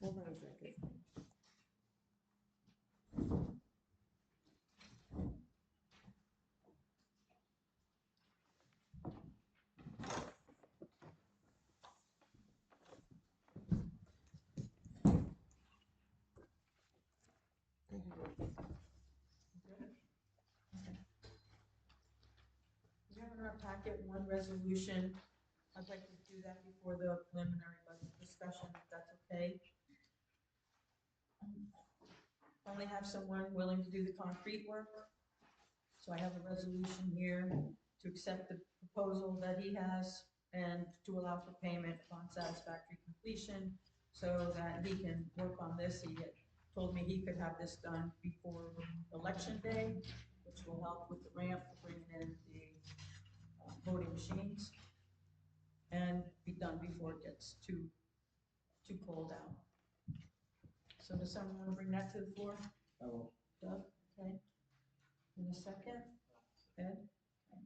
Hold on a second. We have in our packet one resolution. I'd like to do that before the preliminary budget discussion, if that's okay. I only have someone willing to do the concrete work. So I have a resolution here to accept the proposal that he has and to allow for payment upon satisfactory completion so that he can work on this. He had told me he could have this done before election day, which will help with the ramp, bringing in the voting machines, and be done before it gets too cold out. So does someone want to bring that to the floor? I will. Doug, okay. In a second, Ed? Okay.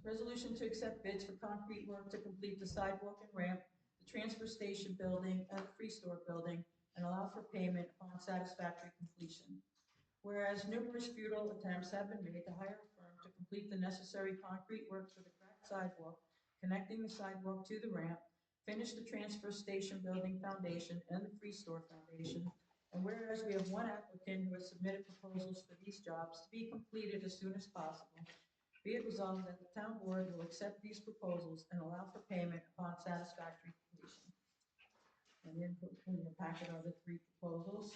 Resolution to accept bids for concrete work to complete the sidewalk and ramp, the transfer station building, and the free store building, and allow for payment upon satisfactory completion. Whereas numerous futile attempts have been made to hire a firm to complete the necessary concrete work for the cracked sidewalk, connecting the sidewalk to the ramp, finish the transfer station building foundation and the free store foundation, and whereas we have one applicant who has submitted proposals for these jobs to be completed as soon as possible, be it resolved that the town board will accept these proposals and allow for payment upon satisfactory completion. And in your packet are the three proposals.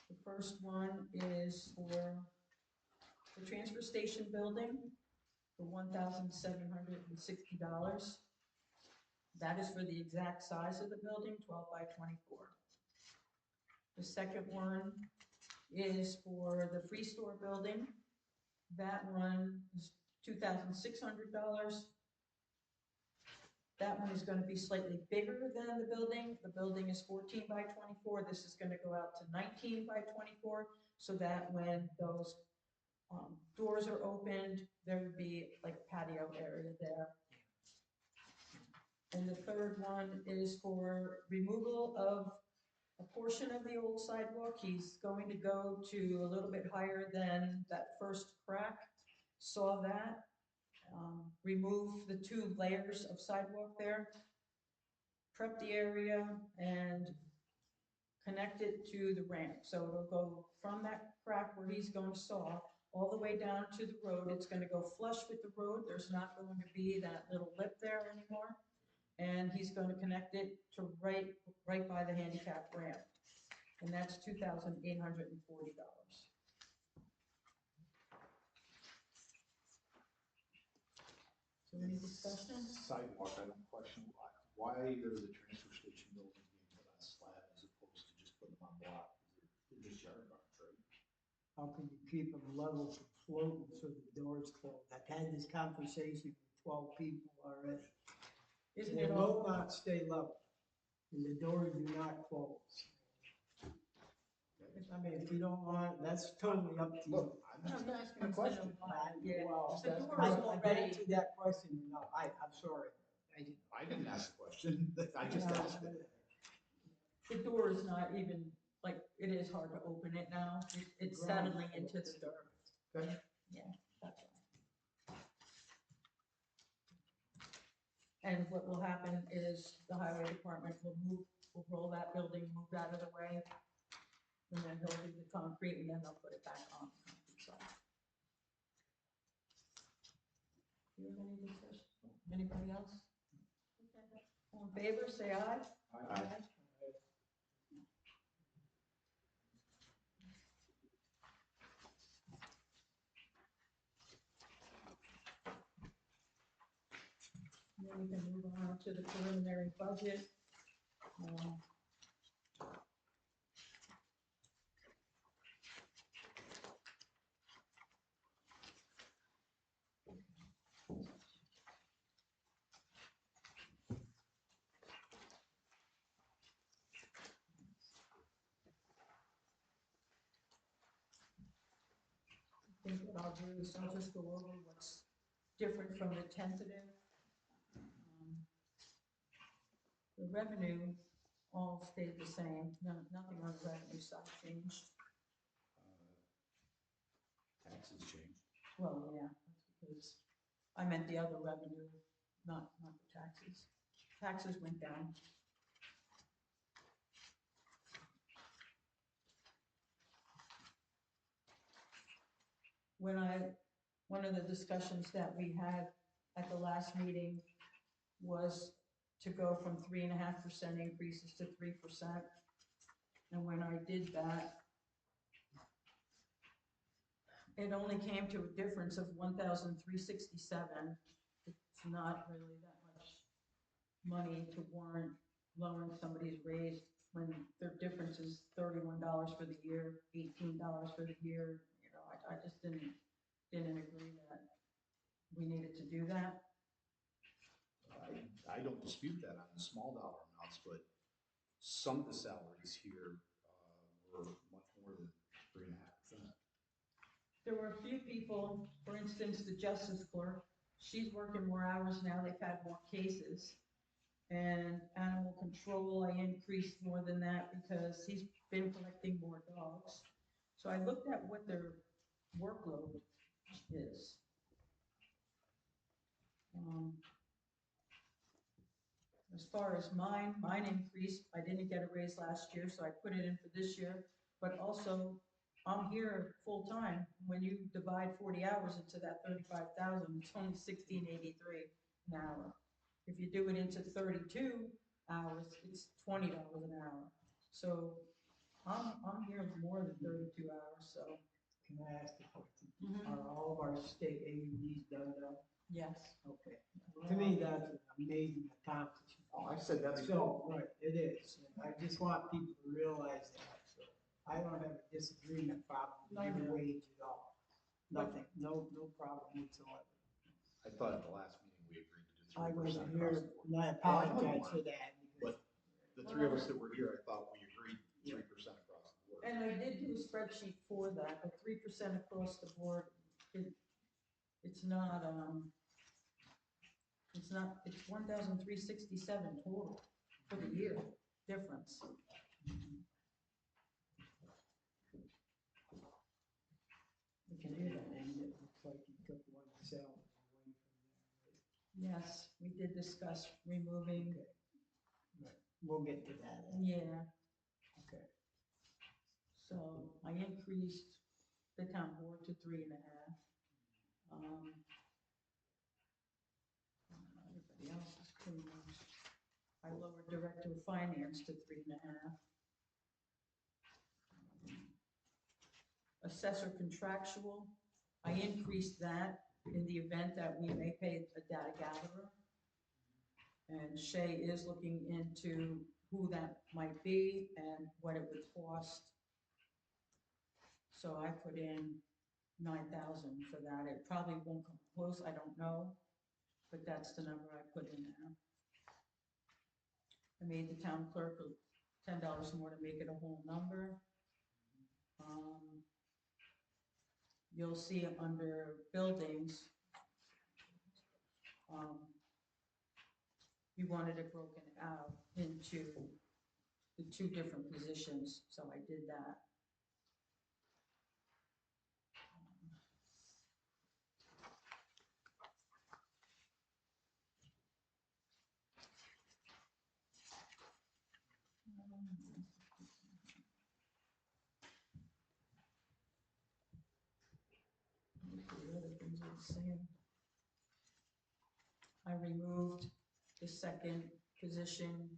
The first one is for the transfer station building for $1,760. That is for the exact size of the building, 12 by 24. The second one is for the free store building. That one is $2,600. That one is going to be slightly bigger than the building. The building is 14 by 24. This is going to go out to 19 by 24, so that when those doors are opened, there would be like a patio area there. And the third one is for removal of a portion of the old sidewalk. He's going to go to a little bit higher than that first crack. Saw that. Remove the 2 layers of sidewalk there, prep the area, and connect it to the ramp. So it'll go from that crack where he's going to saw all the way down to the road. It's going to go flush with the road. There's not going to be that little lip there anymore. And he's going to connect it to right by the handicap ramp. And that's $2,840. So any discussion? Sidewalk, I don't question why are the transfer station buildings being put on slab as opposed to just putting them on block? They're just yard guards, right? How can you keep them level from floating so the doors close? I've had this conversation with 12 people already. Isn't They it will all? not stay level, and the doors do not close. I mean, if you don't want, that's totally up to you. Look, I'm I'm just not asking a you to question. Yeah. Well, The door I is I already, answered that question, no, I'm sorry. I didn't ask a question, I just asked it. the door is not even, like, it is hard to open it now. It's settling into the dirt. Okay. Yeah, that's right. And what will happen is the highway department will roll that building, move that out of the way. And then they'll do the concrete and then they'll put it back on the concrete side. Do you have any discussion? Anybody else? Okay. All in favor, say aye. Aye. Then we can move on to the preliminary budget. I think what I'll do is I'll just go over what's different from the tentative. The The revenue all stayed the same, nothing on the revenue side changed. Taxes changed. Well, yeah, that's because I meant the other revenue, not the taxes. Taxes went down. One of the discussions that we had at the last meeting was to go from 3.5% increases to 3%. And when I did that, it only came to a difference of 1,367. It's not really that much money to warrant lowering somebody's raise when their difference is $31 for the year, $18 for the year. You know, I just didn't agree that we needed to do that. I don't dispute that on the small dollar amounts, but some of the salaries here were much more than 3.5%. There were a few people, for instance, the justice clerk, she's working more hours now, they've had more cases. And animal control, I increased more than that because he's been collecting more dogs. So I looked at what their workload is. As far as mine increased. I didn't get a raise last year, so I put it in for this year. But also, I'm here full-time. When you divide 40 hours into that 35,000, it's only $16.83 an hour. If you do it into 32 hours, it's $20 an hour. So I'm here more than 32 hours, so. Can I ask a question? Are all of our state AUDs done now? Yes. Okay. To me, that's an amazing accomplishment. Oh, I said that So, before. right, it is. And I just want people to realize that. So I don't have a disagreement problem with your wage at all. Nothing, no problem whatsoever. I thought at the last meeting we agreed to do 3% I wasn't across here, the board. and I apologize for that. But the three of us that were here, I thought we agreed 3% across the board. And I did do a spreadsheet for that, but 3% across the board, it's not, it's 1,367 total for the year difference. We can do that, and it looks like you took one salary away from there. Yes, we did discuss removing, Okay. Right, we'll get to that. yeah, Okay. so I increased the town board to 3.5. Everybody else is pretty much, I lowered director of finance to 3.5. Assessor contractual, I increased that in the event that we may pay a data gatherer. And Shay is looking into who that might be and what it would cost. So I put in 9,000 for that. It probably won't come close, I don't know, but that's the number I put in there. I made the town clerk $10 more to make it a whole number. You'll see under buildings, you wanted it broken out into the two different positions, so I did that. The other things are the same. I removed the second position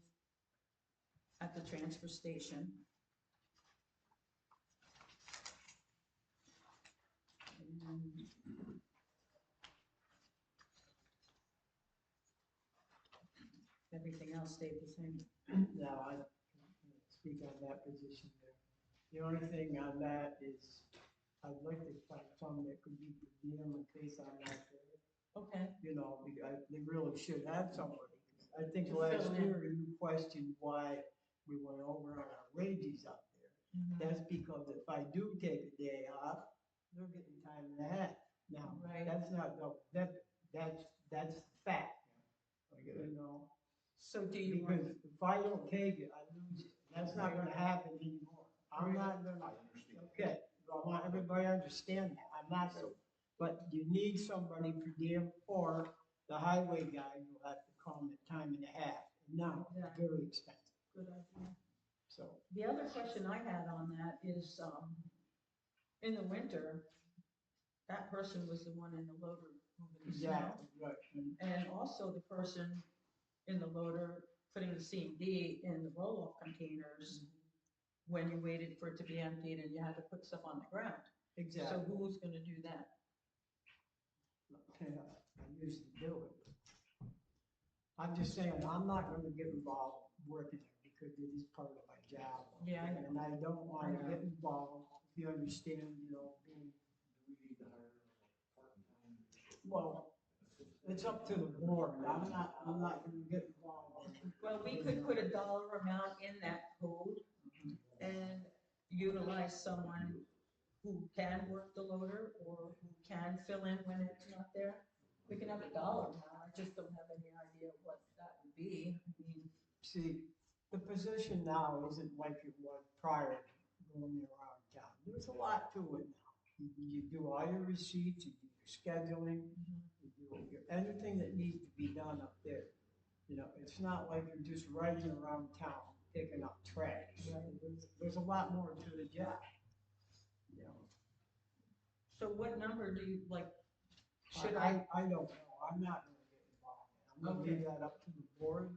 at the transfer station. And everything else stayed the same. Now, I can speak on that position there. The only thing on that is, I'd like to find someone that could be per diem in case I'm not there. Okay, You know, they really should have somebody. I think To last fill in. year you questioned why we went over on our wages up there. That's because if I do take a day off, they're getting time and a half. Now, Right. that's not, that's the fact. I get it. You know, So do you want, Because if I don't take it, I lose it. That's not gonna happen anymore. I'm not I gonna, understand. okay, I want everybody to understand that. I'm not gonna, but you need somebody per diem, or the highway guy will have to come at time and a half. Now, it's very expensive, good idea. so. The other question I had on that is, in the winter, that person was the one in the loader moving the snow. Exactly, right. And also the person in the loader putting the C and D in the roll-off containers when you waited for it to be emptied and you had to put stuff on the ground. So Exactly. who's gonna do that? Yeah, I used to do it. I'm just saying, I'm not gonna get involved working there because it is part of my job. Yeah, I know. And I don't wanna I know. get involved, if you understand, being, Do we need to hire a part-time? well, it's up to the board. I'm not gonna get involved. Well, we could put a dollar amount in that code and utilize someone who can work the loader or who can fill in when it's not there. We can have a dollar amount, I just don't have any idea what that would be. I mean, See, the position now isn't like it was prior going around town. There's a lot to it now. You do all your receipts, you do your scheduling, you do anything that needs to be done up there. It's not like you're just riding around town picking up trash. There's a lot more to the job. so what number do you, like, should I don't know. I'm not gonna get involved. I'm gonna leave Okay. that up to the board to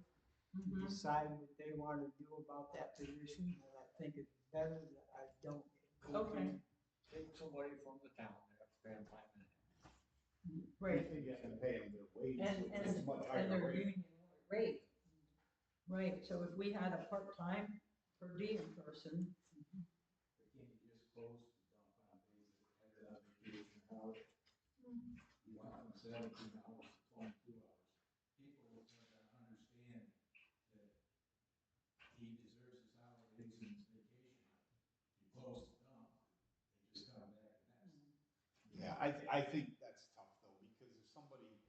Mhm. decide what they wanna do about that position, but I think it's better that I don't get involved. Okay, Take somebody from the town, they have to pay them time and a half. right, You have to pay them their wage, and, which is much and higher their rate. union rate. Right, so if we had a part-time per diem person, They can't just close the dump on days that they're on vacation or you want from 17 hours to 22 hours. People are gonna understand that he deserves his holidays and his vacation. You close the dump, they just come back next. Yeah, I think that's tough though, because if somebody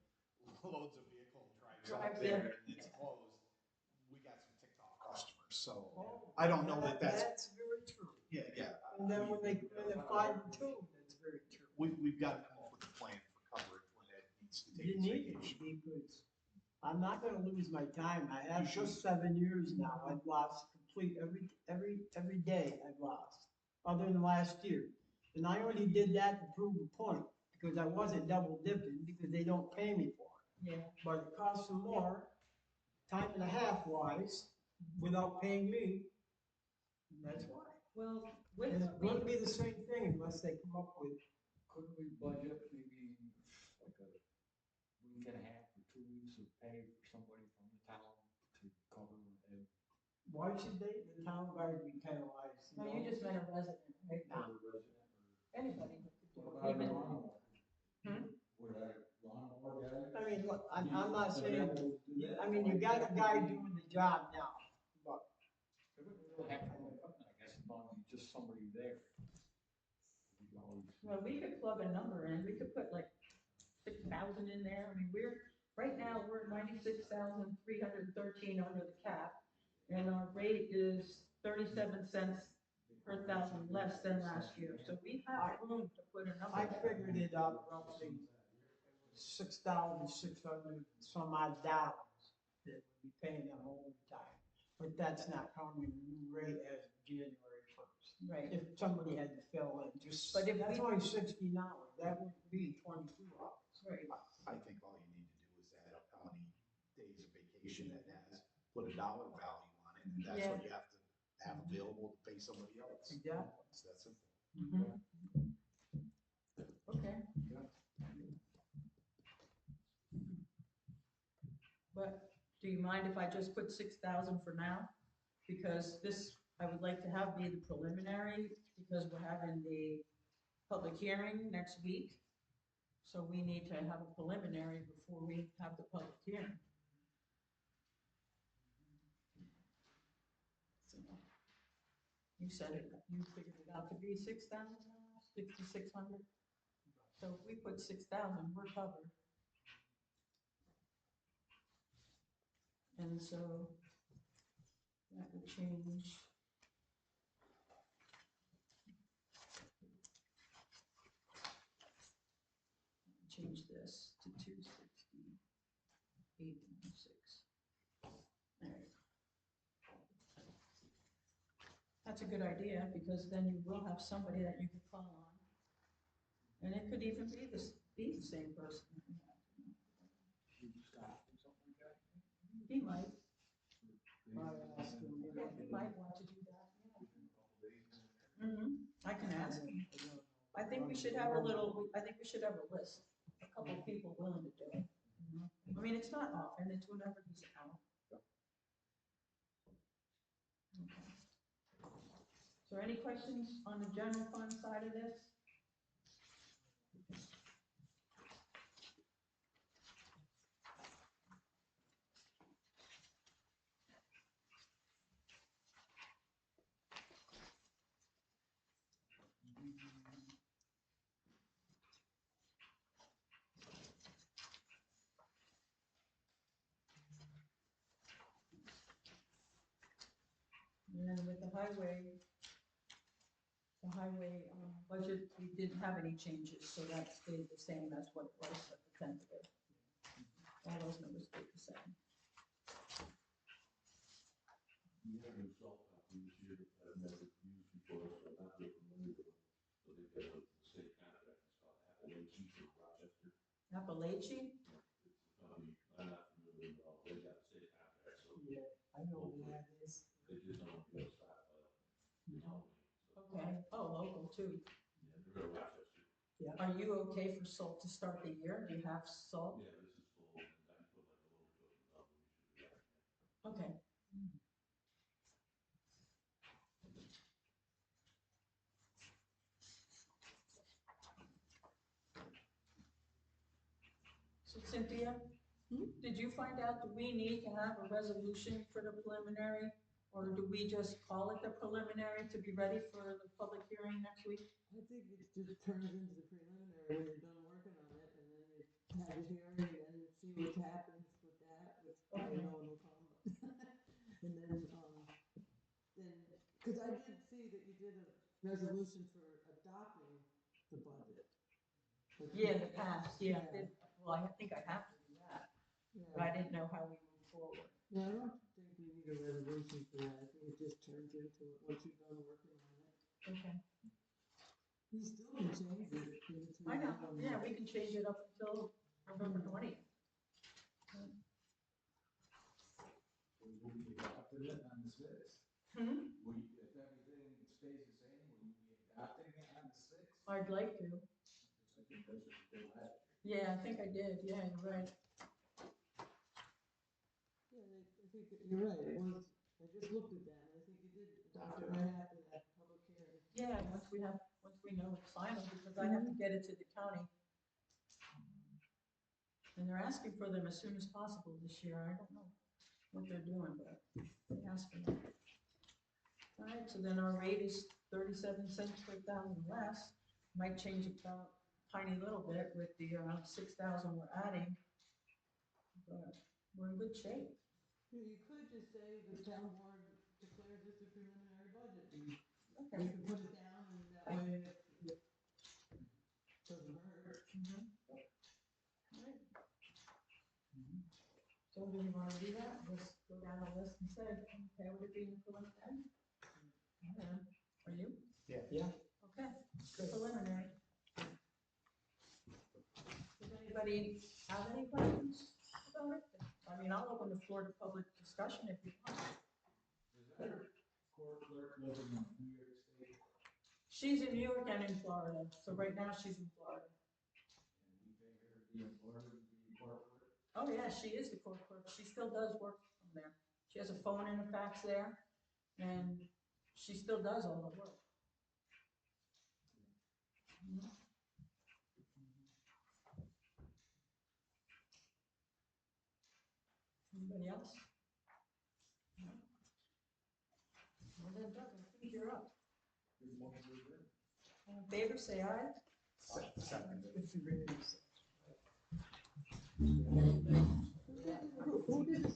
loads a vehicle and drives out Drives there and it's closed, we got some ticked off customers, so I don't know that that's, That's very true. yeah. And then when they find the two, that's very true. We've got to come up with a plan for coverage when it needs to take You its need it vacation. because I'm not gonna lose my time. I have You for 7 years now. I've lost complete every day I've lost, other than last year. And I only did that to prove a point because I wasn't double dipping because they don't pay me for it. yeah, But it costs them more, time and a half wise, without paying me. And that's why. well, with And what it's we, gonna be the same thing unless they come up with, Couldn't we budget maybe like a week and a half or 2 weeks of pay for somebody from the town to cover and why should the town guard be penalized? no, you just met a resident, right? cover resident Anybody could do or it, what even, about a lawnmower? Hmm? Would a lawnmower guy? I mean, look, I'm not be saying, able to do that? I mean, you got a guy doing the job now, but It wouldn't really have to go up, I guess, as long as just somebody there. You can always- well, we could plug a number in, we could put like 6,000 in there, I mean, right now, we're 96,313 under the cap, and our rate is 37 cents per thousand less than last year, so we have room to put a I number. figured it out roughly, $6,600 some odd dollars that would be paying them overtime. But that's not counting the new rate as of January 1st. Right, If somebody had to fill in, just, But if that's we- only 16 hours, that would be 22 hours. right, I think all you need to do is add up how many days of vacation it has, put a dollar value on it, and that's what you have to have available to pay somebody else. Exactly. It's that simple. mhm. Okay. But do you mind if I just put 6,000 for now? Because this, I would like to have be the preliminary, because we're having the public hearing next week. So we need to have a preliminary before we have the public hearing. So, you said it, you figured it out to be 6,000, 6,600? So if we put 6,000, we're covered. And so that would change. Change this to 268.6. All right. That's a good idea, because then you will have somebody that you can call on. And it could even be the same person. He might. He might want to do that. I can ask him. I think we should have a list, a couple of people willing to do it. I mean, it's not often, it's whenever he's out. Okay. So any questions on the general fund side of this? And then with the highway budget, we didn't have any changes, so that stayed the same as what it was at the tentative. All those numbers stayed the same. You have new salt company this year that I've never used before, so I'm not really familiar with them. So they've got a state contract, it's called Appalachian from Rochester. Appalachian? It's a company I'm not familiar with at all. They've got a state contract, so Yeah, I know who that is. they just don't want to get stockpile. You know, so, Okay, oh, local too. yeah, they're in Rochester. Are you okay for salt to start the year? Do you have salt? Yeah, this is full, and I can put like a little bit of we should be right. Okay. So Cynthia, did you find out, do we need to have a resolution for the preliminary? Or do we just call it the preliminary to be ready for the public hearing next week? I think it just turns into the preliminary when you're done working on it, and then you have a hearing and then see what happens with that, which probably no one will come. And then, because I did see that you did a resolution for adopting the budget. Like, Yeah, the past, yeah. Yeah. Well, I think I have to do that, but Yeah, I didn't know how we move forward. yeah, I don't think we need a resolution for that, I think it just turns into it once you're done working on it. Okay. You still can change it in between. I know, yeah, we can change it up until November 20th. Will we be adopting it on the sixth? Hmm? If everything stays the same, will you be adopting it on the sixth? I'd like to. I think that's what you did last year. Yeah, I think I did, yeah, you're right. Yeah, I think that you're right, it was, I just looked at that, and I think you did adopt it right after that public hearing. Yeah, once we know it's final, because I have to get it to the county. And they're asking for them as soon as possible this year. I don't know what they're doing, but they asked for them. All right, so then our rate is 37 cents per thousand less. Might change it about a tiny little bit with the 6,000 we're adding. But we're in good shape. You could just say the town board declares this a preliminary budget, and Okay. you can put it down, and that way it doesn't hurt. All right. So do we want to do that? Just go down the list and say, okay, would it be in preliminary? Yeah. Are you? Yeah. Okay, preliminary. Does anybody have any questions about it? I mean, I'll open the floor to public discussion if you want. Is our court clerk living in New York State? She's in New York and in Florida, so right now she's in Florida. And we pay her to be in Florida to be court clerk? Oh, yeah, she is the court clerk. She still does work from there. She has a phone and a fax there, and she still does all the work. Mhm. Anybody else? No? Well then, Doug, I think you're up. Good morning, everybody. All in favor, say aye. Second. Who did the